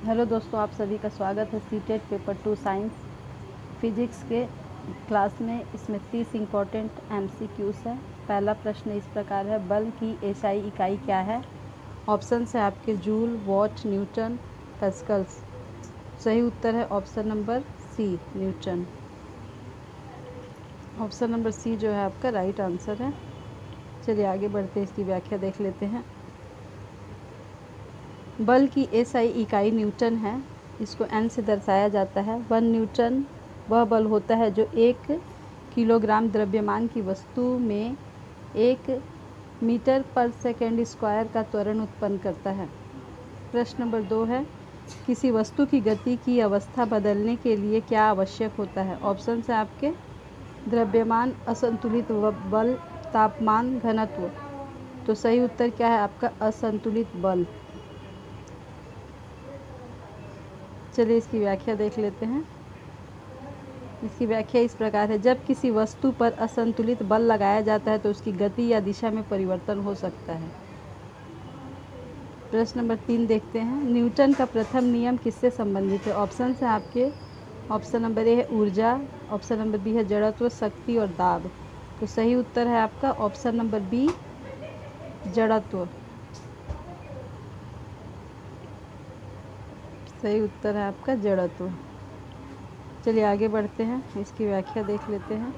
Hello दोस्तों, आप सभी का स्वागत है सीटेट पेपर 2 साइंस फिजिक्स के क्लास में। इसमें 30 इम्पॉर्टेंट एमसीक्यूज है। पहला प्रश्न इस प्रकार है, बल की एसआई इकाई क्या है? ऑप्शन है आपके जूल, वॉट, न्यूटन, पास्कल्स। सही उत्तर है option number C, newton. Option number C जो है आपका राइट आंसर है। चलिए आगे बढ़ते हैं, इसकी व्याख्या देख लेते हैं। बल की एसआई इकाई न्यूटन है। इसको एन से दर्शाया जाता है। 1 न्यूटन वह बल होता है जो 1 किलोग्राम द्रव्यमान की वस्तु में 1 मीटर पर सेकेंड स्क्वायर का त्वरण उत्पन्न करता है। प्रश्न नंबर 2 है, किसी वस्तु की गति की अवस्था बदलने के लिए क्या आवश्यक होता है? ऑप्शन है आपके द्रव्यमान, असंतुलित बल, तापमान, घनत्व। तो सही उत्तर क्या है आपका? असंतुलित बल। चलिए इसकी व्याख्या देख लेते हैं। इसकी व्याख्या इस प्रकार है, जब किसी वस्तु पर असंतुलित बल लगाया जाता है तो उसकी गति या दिशा में परिवर्तन हो सकता है। प्रश्न नंबर 3 देखते हैं, न्यूटन का प्रथम नियम किससे संबंधित है? ऑप्शन है आपके, ऑप्शन नंबर ए है ऊर्जा, ऑप्शन नंबर बी है जड़त्व, शक्ति और दाब। तो सही उत्तर है आपका ऑप्शन नंबर बी, जड़त्व। सही उत्तर है आपका जड़त्व। चलिए आगे बढ़ते हैं, इसकी व्याख्या देख लेते हैं।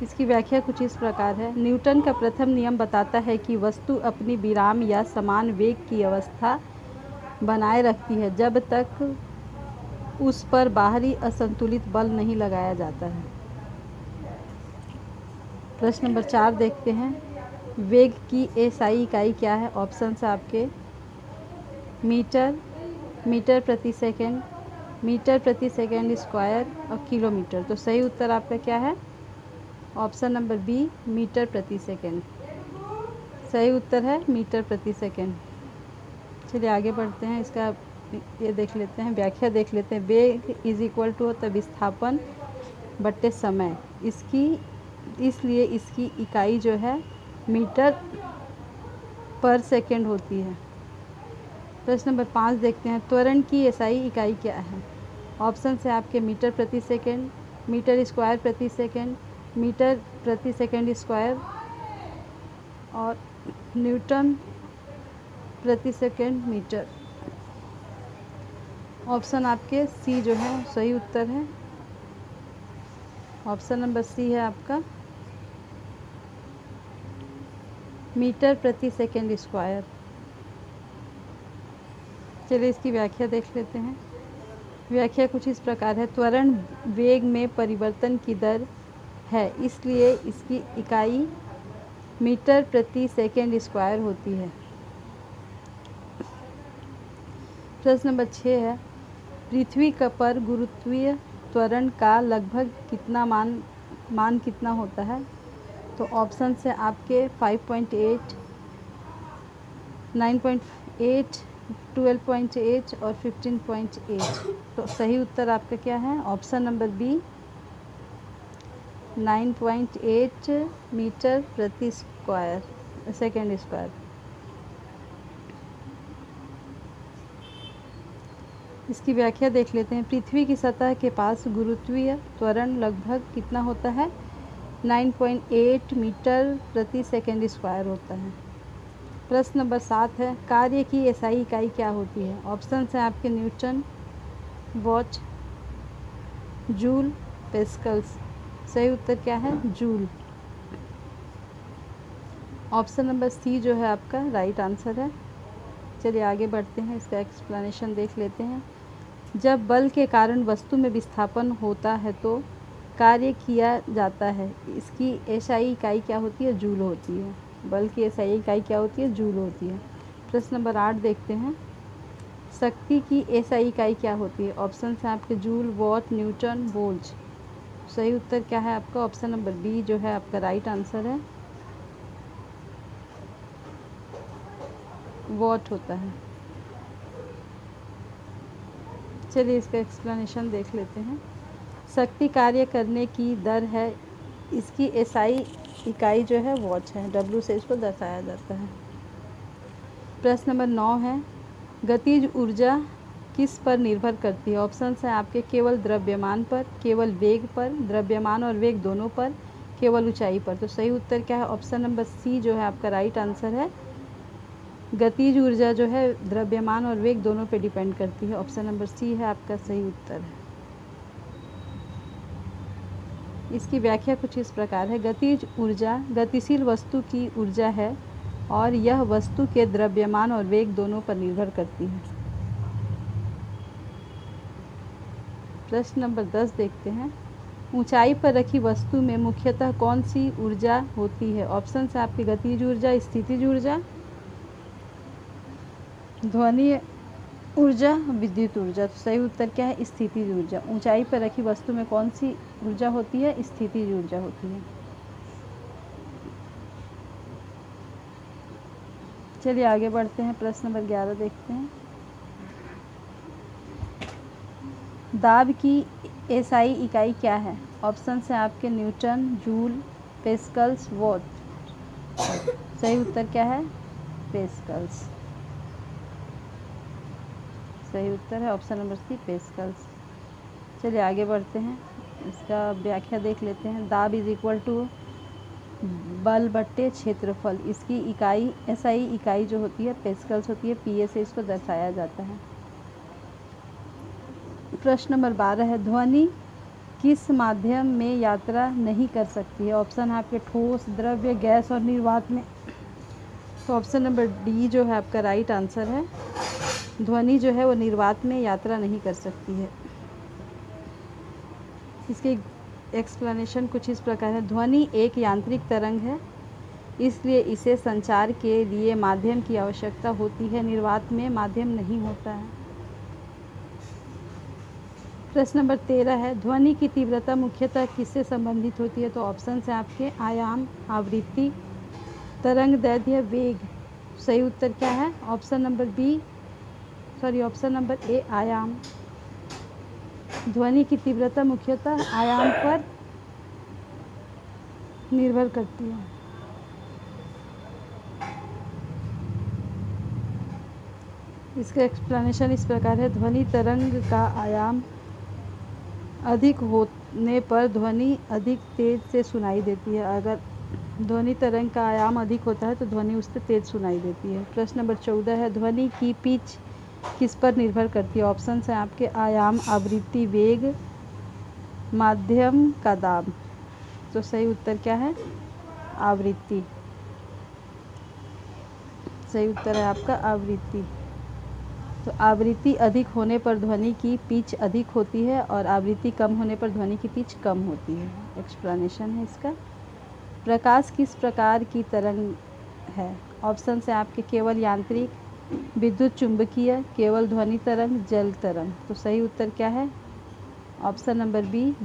इसकी व्याख्या कुछ इस प्रकार है, न्यूटन का प्रथम नियम बताता है कि वस्तु अपनी विराम या समान वेग की अवस्था बनाए रखती है जब तक उस पर बाहरी असंतुलित बल नहीं लगाया जाता है। प्रश्न नंबर 4 देखते हैं, वेग की एसआई इकाई क्या है? ऑप्शन है आपके मीटर, मीटर प्रति सेकंड, मीटर प्रति सेकंड स्क्वायर और किलोमीटर। तो सही उत्तर आपका क्या है? ऑप्शन नंबर बी, मीटर प्रति सेकंड। सही उत्तर है मीटर प्रति सेकंड। चलिए आगे बढ़ते हैं, इसका ये देख लेते हैं, व्याख्या देख लेते हैं। वेग इज इक्वल टू होता है विस्थापन बट्टे समय। इसलिए इसकी इकाई जो है मीटर पर सेकंड होती है। प्रश्न नंबर 5 देखते हैं, त्वरण की एसआई इकाई क्या है? ऑप्शन है आपके मीटर प्रति सेकंड, मीटर स्क्वायर प्रति सेकंड, मीटर प्रति सेकंड स्क्वायर और न्यूटन प्रति सेकंड मीटर। ऑप्शन आपके सी जो है सही उत्तर है। ऑप्शन नंबर सी है आपका मीटर प्रति सेकंड स्क्वायर। चलिए इसकी व्याख्या देख लेते हैं। व्याख्या कुछ इस प्रकार है, त्वरण वेग में परिवर्तन की दर है, इसलिए इसकी इकाई मीटर प्रति सेकंड स्क्वायर होती है। प्रश्न नंबर 6 है, पृथ्वी पर गुरुत्वीय त्वरण का लगभग कितना मान कितना होता है? तो ऑप्शन से आपके 5.8, 9.8, 12.8 और 15.8। तो सही उत्तर आपका क्या है? ऑप्शन नंबर बी, 9.8 मीटर प्रति सेकेंड स्क्वायर। इसकी व्याख्या देख लेते हैं। पृथ्वी की सतह के पास गुरुत्वीय त्वरण लगभग कितना होता है? 9.8 मीटर प्रति सेकेंड स्क्वायर होता है। प्रश्न नंबर 7 है, कार्य की एसआई इकाई क्या होती है? ऑप्शन है आपके न्यूटन, वॉट, जूल, पास्कल्स। सही उत्तर क्या है? जूल। ऑप्शन नंबर सी जो है आपका राइट आंसर है। चलिए आगे बढ़ते हैं, इसका एक्सप्लेनेशन देख लेते हैं। जब बल के कारण वस्तु में विस्थापन होता है तो कार्य किया जाता है, इसकी एसआई इकाई क्या होती है? जूल होती है। बल की एसआई इकाई क्या होती है? जूल होती है। प्रश्न नंबर 8 देखते हैं, शक्ति की एसआई इकाई क्या होती है? ऑप्शन है आपके जूल, वॉट, न्यूटन, वोल्ट। सही उत्तर क्या है आपका? ऑप्शन नंबर बी जो है आपका राइट आंसर है, वॉट होता है। चलिए इसका एक्सप्लेनेशन देख लेते हैं। शक्ति कार्य करने की दर है, इसकी एसआई इकाई जो है वॉट है, डब्ल्यू से इसको दर्शाया जाता है। प्रश्न नंबर 9 है, गतिज ऊर्जा किस पर निर्भर करती है? ऑप्शन है आपके केवल द्रव्यमान पर, केवल वेग पर, द्रव्यमान और वेग दोनों पर, केवल ऊंचाई पर। तो सही उत्तर क्या है? ऑप्शन नंबर सी जो है आपका राइट आंसर है। गतिज ऊर्जा जो है द्रव्यमान और वेग दोनों पे डिपेंड करती है। ऑप्शन नंबर सी है आपका सही उत्तर। इसकी व्याख्या कुछ इस प्रकार है। गतिज ऊर्जा गतिशील वस्तु की ऊर्जा है और यह वस्तु के द्रव्यमान और वेग दोनों पर निर्भर करती है। प्रश्न नंबर 10 देखते हैं। ऊंचाई पर रखी वस्तु में मुख्यतः कौन सी ऊर्जा होती है? ऑप्शन है आपकी गतिज ऊर्जा, स्थितिज ऊर्जा, ध्वनि ऊर्जा, विद्युत ऊर्जा। तो सही उत्तर क्या है? स्थितिज ऊर्जा। ऊंचाई पर रखी वस्तु में कौन सी ऊर्जा होती है? स्थितिज ऊर्जा होती है। चलिए आगे बढ़ते हैं। प्रश्न नंबर 11 देखते हैं। दाब की एसआई इकाई क्या है? ऑप्शन है आपके न्यूटन, जूल, पेस्कल्स, वॉट। सही उत्तर क्या है? पेस्कल्स। सही उत्तर है ऑप्शन नंबर सी, पेस्कल्स। चलिए आगे बढ़ते हैं। इसका व्याख्या देख लेते हैं। दाब इज इक्वल टू बल बट्टे क्षेत्रफल। इसकी इकाई एसआई इकाई जो होती है पेस्कल्स होती है। पीए से इसको दर्शाया जाता है। प्रश्न नंबर 12 है। ध्वनि किस माध्यम में यात्रा नहीं कर सकती है? ऑप्शन है आपके ठोस, द्रव्य, गैस और निर्वात में। तो ऑप्शन नंबर डी जो है आपका राइट आंसर है। ध्वनि जो है वो निर्वात में यात्रा नहीं कर सकती है। इसके एक्सप्लेनेशन कुछ इस प्रकार है। ध्वनि एक यांत्रिक तरंग है, इसलिए इसे संचार के लिए माध्यम की आवश्यकता होती है। निर्वात में माध्यम नहीं होता है। प्रश्न नंबर 13 है। ध्वनि की तीव्रता मुख्यतः किससे संबंधित होती है? तो ऑप्शन है आपके आयाम, आवृत्ति, तरंग दैर्ध्य, वेग। सही उत्तर क्या है? ऑप्शन नंबर ए आयाम। ध्वनि की तीव्रता मुख्यतः आयाम पर निर्भर करती है। इसका एक्सप्लेनेशन इस प्रकार है। ध्वनि तरंग का आयाम अधिक होने पर ध्वनि अधिक तेज से सुनाई देती है। अगर ध्वनि तरंग का आयाम अधिक होता है तो ध्वनि उससे तेज सुनाई देती है। प्रश्न नंबर 14 है। ध्वनि की पिच किस पर निर्भर करती है? ऑप्शन है आपके आयाम, आवृत्ति, वेग, माध्यम का दाब। तो सही उत्तर क्या है? आवृत्ति। सही उत्तर है आपका आवृत्ति। तो आवृत्ति अधिक होने पर ध्वनि की पिच अधिक होती है और आवृत्ति कम होने पर ध्वनि की पिच कम होती है। एक्सप्लेनेशन है इसका। प्रकाश किस प्रकार की तरंग है? ऑप्शन है आपके केवल यांत्रिक, विद्युत चुंबकीय, केवल ध्वनि तरंग, जल तरंग। तो सही उत्तर क्या है? ऑप्शन नंबर बी,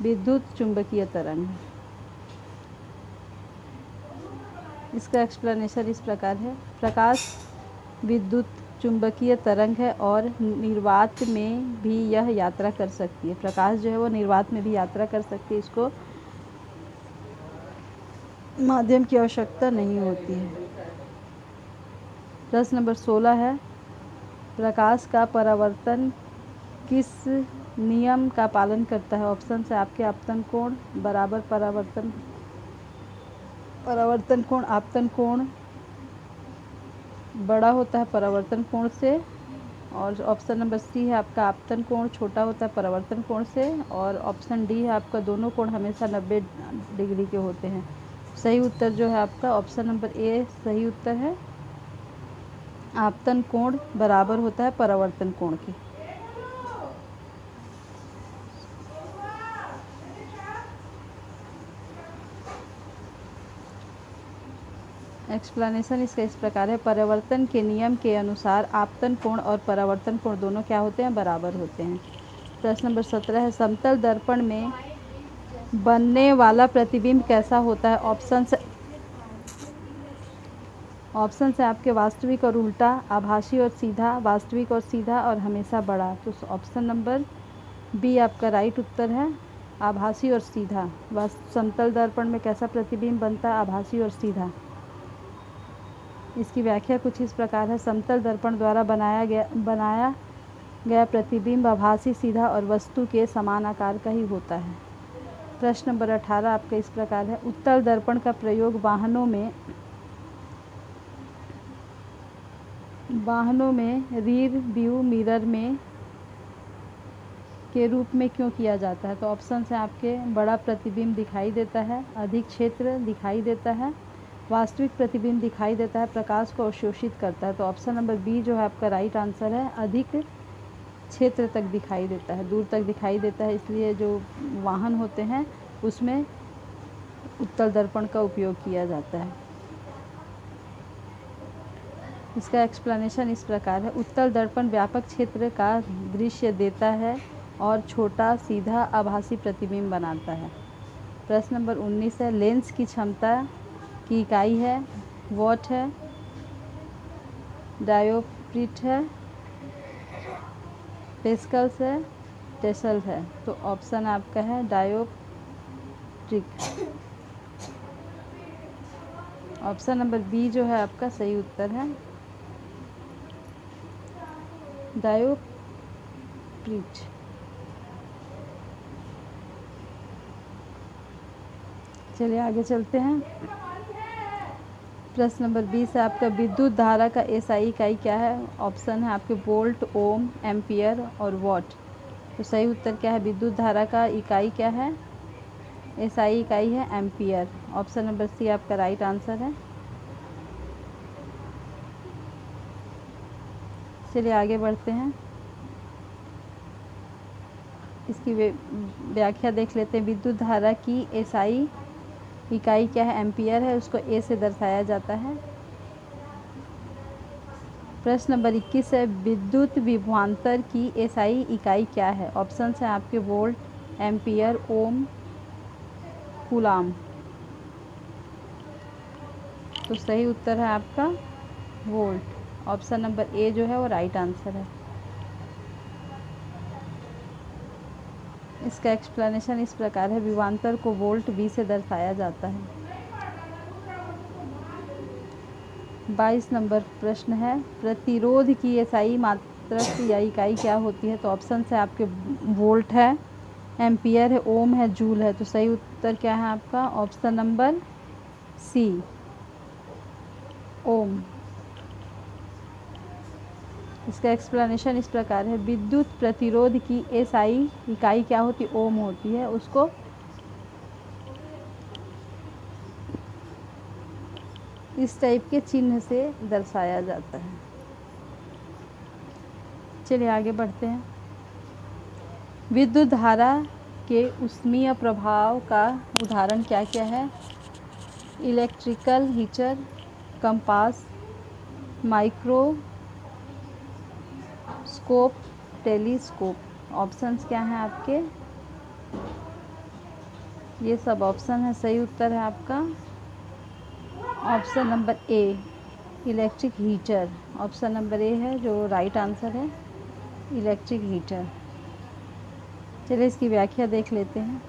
विद्युत चुंबकीय तरंग। इसका एक्सप्लेनेशन इस प्रकार है। प्रकाश विद्युत चुंबकीय तरंग है और निर्वात में भी यह यात्रा कर सकती है। प्रकाश जो है वो निर्वात में भी यात्रा कर सकती है। इसको माध्यम की आवश्यकता नहीं होती है। प्रश्न नंबर 16 है। प्रकाश का परावर्तन किस नियम का पालन करता है? ऑप्शन है आपके आपतन कोण बराबर परावर्तन कोण। आपतन कोण बड़ा होता है परावर्तन कोण से। और ऑप्शन नंबर सी है आपका आपतन कोण छोटा होता है परावर्तन कोण से। और ऑप्शन डी है आपका दोनों कोण हमेशा 90 डिग्री के होते हैं। सही उत्तर जो है आपका ऑप्शन नंबर ए सही उत्तर है। आपतन कोण बराबर होता है परावर्तन कोण के। एक्सप्लेनेशन इसका इस प्रकार है। परावर्तन के नियम के अनुसार आपतन कोण और परावर्तन कोण दोनों क्या होते हैं? बराबर होते हैं। प्रश्न नंबर 17 है। समतल दर्पण में बनने वाला प्रतिबिंब कैसा होता है? ऑप्शन है आपके वास्तविक और उल्टा, आभासी और सीधा, वास्तविक और सीधा और हमेशा बड़ा। तो ऑप्शन नंबर बी आपका राइट उत्तर है। आभासी और सीधा। समतल दर्पण में कैसा प्रतिबिंब बनता है? आभासी और सीधा। इसकी व्याख्या कुछ इस प्रकार है। समतल दर्पण द्वारा बनाया गया प्रतिबिंब आभासी, सीधा और वस्तु के समान आकार का ही होता है। प्रश्न नंबर 18 आपका इस प्रकार है। उत्तल दर्पण का प्रयोग वाहनों में रियर व्यू मिरर में के रूप में क्यों किया जाता है? तो ऑप्शन है आपके बड़ा प्रतिबिंब दिखाई देता है, अधिक क्षेत्र दिखाई देता है, वास्तविक प्रतिबिंब दिखाई देता है, प्रकाश को अवशोषित करता है। तो ऑप्शन नंबर बी जो है आपका राइट आंसर है। अधिक क्षेत्र तक दिखाई देता है, दूर तक दिखाई देता है, इसलिए जो वाहन होते हैं उसमें उत्तल दर्पण का उपयोग किया जाता है। इसका एक्सप्लेनेशन इस प्रकार है। उत्तल दर्पण व्यापक क्षेत्र का दृश्य देता है और छोटा सीधा आभासी प्रतिबिंब बनाता है। प्रश्न नंबर 19 है। लेंस की क्षमता की इकाई है, वॉट है, डायोप्ट्रिट है, पेस्कल्स है, टेसल है। तो ऑप्शन आपका है डायोप्ट्रिक। ऑप्शन नंबर बी जो है आपका सही उत्तर है, डायोप्ट्रिट। चलिए आगे चलते हैं। प्रश्न नंबर 20 है आपका। विद्युत धारा का एसआई इकाई क्या है? ऑप्शन है आपके वोल्ट, ओम, एम्पियर और वॉट। तो सही उत्तर क्या है? विद्युत धारा का इकाई क्या है? एसआई इकाई है एम्पियर। ऑप्शन नंबर सी आपका राइट आंसर है। चलिए आगे बढ़ते हैं। इसकी व्याख्या देख लेते हैं। विद्युत धारा की एसआई इकाई क्या है? एम्पियर है, उसको ए से दर्शाया जाता है। प्रश्न नंबर 21 है। विद्युत विभवांतर की एसआई इकाई क्या है? ऑप्शन है आपके वोल्ट, एम्पियर, ओम, कूलाम। तो सही उत्तर है आपका वोल्ट। ऑप्शन नंबर ए जो है वो राइट आंसर है। इसका एक्सप्लेनेशन इस प्रकार है। विभवांतर को वोल्ट वी से दर्शाया जाता है। 22 नंबर प्रश्न है। प्रतिरोध की एसआई मात्रक या इकाई क्या होती है? तो ऑप्शन है आपके वोल्ट है, एम्पियर है, ओम है, जूल है। तो सही उत्तर क्या है आपका? ऑप्शन नंबर सी, ओम। इसका एक्सप्लेनेशन इस प्रकार है। विद्युत प्रतिरोध की एसआई इकाई क्या होती है? ओम होती है, उसको इस टाइप के चिन्ह से दर्शाया जाता है। चलिए आगे बढ़ते हैं। विद्युत धारा के ऊष्मीय प्रभाव का उदाहरण क्या क्या है? Electrical heater, compass, microscope, telescope. Options क्या हैं आपके? ये सब ऑप्शन है। सही उत्तर है आपका option number A, electric heater. Option number A है जो राइट आंसर है, इलेक्ट्रिक हीटर। चलिए इसकी व्याख्या देख लेते हैं।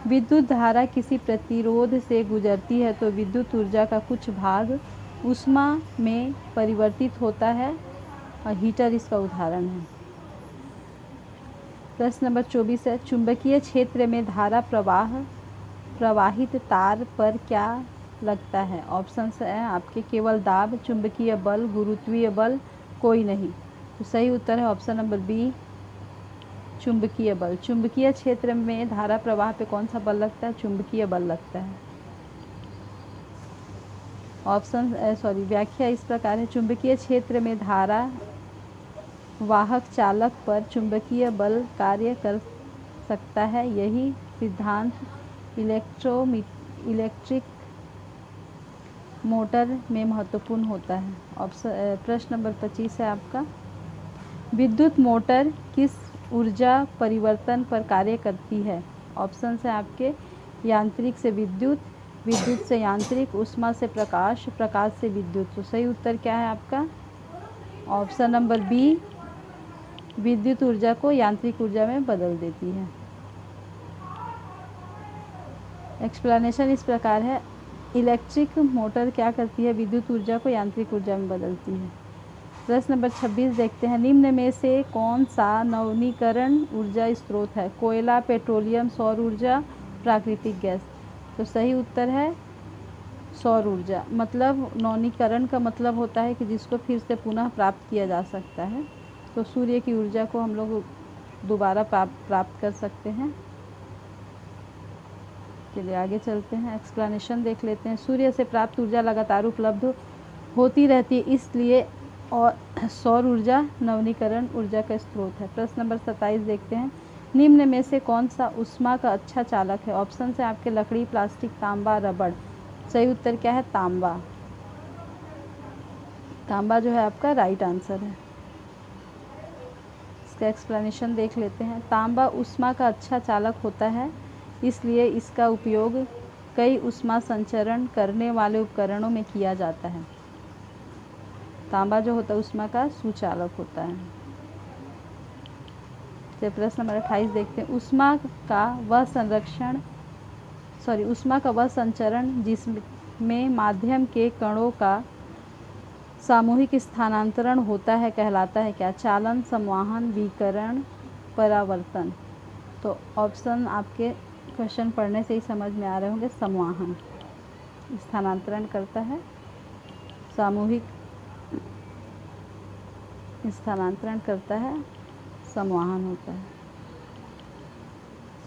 विद्युत धारा किसी प्रतिरोध से गुजरती है तो विद्युत ऊर्जा का कुछ भाग ऊष्मा में परिवर्तित होता है और हीटर इसका उदाहरण है। प्रश्न नंबर 24 है। चुंबकीय क्षेत्र में धारा प्रवाहित तार पर क्या लगता है? ऑप्शन है आपके केवल दाब, चुंबकीय बल, गुरुत्वीय बल, कोई नहीं। तो सही उत्तर है ऑप्शन नंबर बी, चुंबकीय बल। चुंबकीय क्षेत्र में धारा प्रवाह पे कौन सा बल लगता है? चुंबकीय बल लगता है। व्याख्या इस प्रकार है। चुंबकीय क्षेत्र में धारा वाहक चालक पर चुंबकीय बल कार्य कर सकता है। यही सिद्धांत इलेक्ट्रिक मोटर में महत्वपूर्ण होता है। प्रश्न नंबर 25 है आपका। विद्युत मोटर किस ऊर्जा परिवर्तन पर कार्य करती है? ऑप्शन है आपके यांत्रिक से विद्युत, विद्युत से यांत्रिक, ऊष्मा से प्रकाश, प्रकाश से विद्युत। तो सही उत्तर क्या है आपका? ऑप्शन नंबर बी, विद्युत ऊर्जा को यांत्रिक ऊर्जा में बदल देती है। एक्सप्लेनेशन इस प्रकार है। इलेक्ट्रिक मोटर क्या करती है? विद्युत ऊर्जा को यांत्रिक ऊर्जा में बदलती है। प्रश्न नंबर 26 देखते हैं, निम्न में से कौन सा नवीकरण ऊर्जा स्रोत है? कोयला, पेट्रोलियम, सौर ऊर्जा, प्राकृतिक गैस। तो सही उत्तर है सौर ऊर्जा। मतलब नवीकरण का मतलब होता है कि जिसको फिर से पुनः प्राप्त किया जा सकता है। तो सूर्य की ऊर्जा को हम लोग दोबारा प्राप्त कर सकते हैं। चलिए आगे चलते हैं, एक्सप्लेनेशन देख लेते हैं। सूर्य से प्राप्त ऊर्जा लगातार उपलब्ध होती रहती है, इसलिए और सौर ऊर्जा नवीकरण ऊर्जा का स्रोत है। प्रश्न नंबर 27 देखते हैं, निम्न में से कौन सा ऊष्मा का अच्छा चालक है? ऑप्शन है आपके लकड़ी, प्लास्टिक, तांबा, रबड़। सही उत्तर क्या है? तांबा। तांबा जो है आपका राइट आंसर है। इसका एक्सप्लेनेशन देख लेते हैं। तांबा ऊष्मा का अच्छा चालक होता है, इसलिए इसका उपयोग कई ऊष्मा संचरण करने वाले उपकरणों में किया जाता है। तांबा जो होता है ऊष्मा का सुचालक होता है। चलिए प्रश्न नंबर 28 देखते हैं, ऊष्मा का वह संचरण जिसमें माध्यम के कणों का सामूहिक स्थानांतरण होता है कहलाता है क्या? चालन, संवहन, विकिरण, परावर्तन। तो ऑप्शन आपके क्वेश्चन पढ़ने से ही समझ में आ रहे होंगे। संवहन स्थानांतरण करता है, सामूहिक स्थानांतरण करता है, संवहन होता है।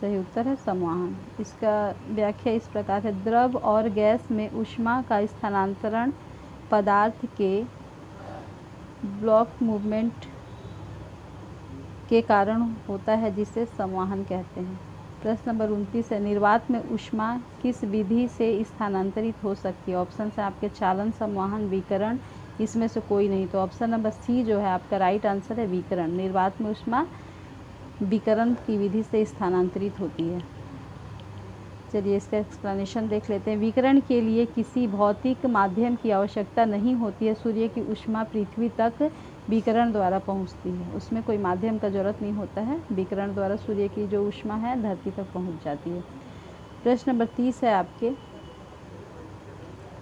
सही उत्तर है संवहन। इसका व्याख्या इस प्रकार है, द्रव और गैस में ऊष्मा का स्थानांतरण पदार्थ के ब्लॉक मूवमेंट के कारण होता है, जिसे संवहन कहते हैं। प्रश्न नंबर 29 है, निर्वात में ऊष्मा किस विधि से स्थानांतरित हो सकती है? ऑप्शन है आपके चालन, संवहन, विकिरण। इसमें से कोई नहीं, तो ऑप्शन नंबर सी जो है आपका राइट आंसर है, विकिरण। निर्वात में ऊष्मा विकिरण की विधि से स्थानांतरित होती है। चलिए इसका एक्सप्लेनेशन देख लेते हैं। विकिरण के लिए किसी भौतिक माध्यम की आवश्यकता नहीं होती है। सूर्य की ऊष्मा पृथ्वी तक विकिरण द्वारा पहुंचती है, उसमें कोई माध्यम का जरूरत नहीं होता है। विकिरण द्वारा सूर्य की जो ऊष्मा है धरती तक पहुंच जाती है। प्रश्न नंबर 30 है आपके,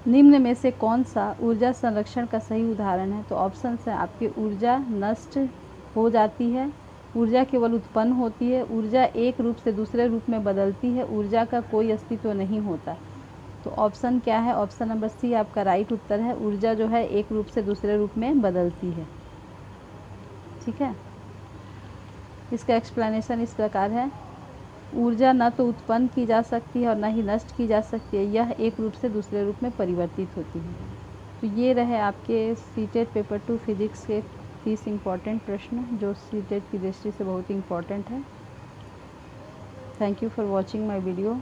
निम्न में से कौन सा ऊर्जा संरक्षण का सही उदाहरण है? तो ऑप्शन है आपकी ऊर्जा नष्ट हो जाती है, ऊर्जा केवल उत्पन्न होती है, ऊर्जा एक रूप से दूसरे रूप में बदलती है, ऊर्जा का कोई अस्तित्व नहीं होता। तो ऑप्शन क्या है? ऑप्शन नंबर सी आपका राइट उत्तर है, ऊर्जा जो है एक रूप से दूसरे रूप में बदलती है। ठीक है, इसका एक्सप्लेनेशन इस प्रकार है, ऊर्जा न तो उत्पन्न की जा सकती है और न ही नष्ट की जा सकती है, यह एक रूप से दूसरे रूप में परिवर्तित होती है। तो ये रहे आपके सीटेट पेपर 2 फिजिक्स के 30 इम्पॉर्टेंट प्रश्न, जो सीटेट की दृष्टि से बहुत इम्पॉर्टेंट है। Thank you for watching my video.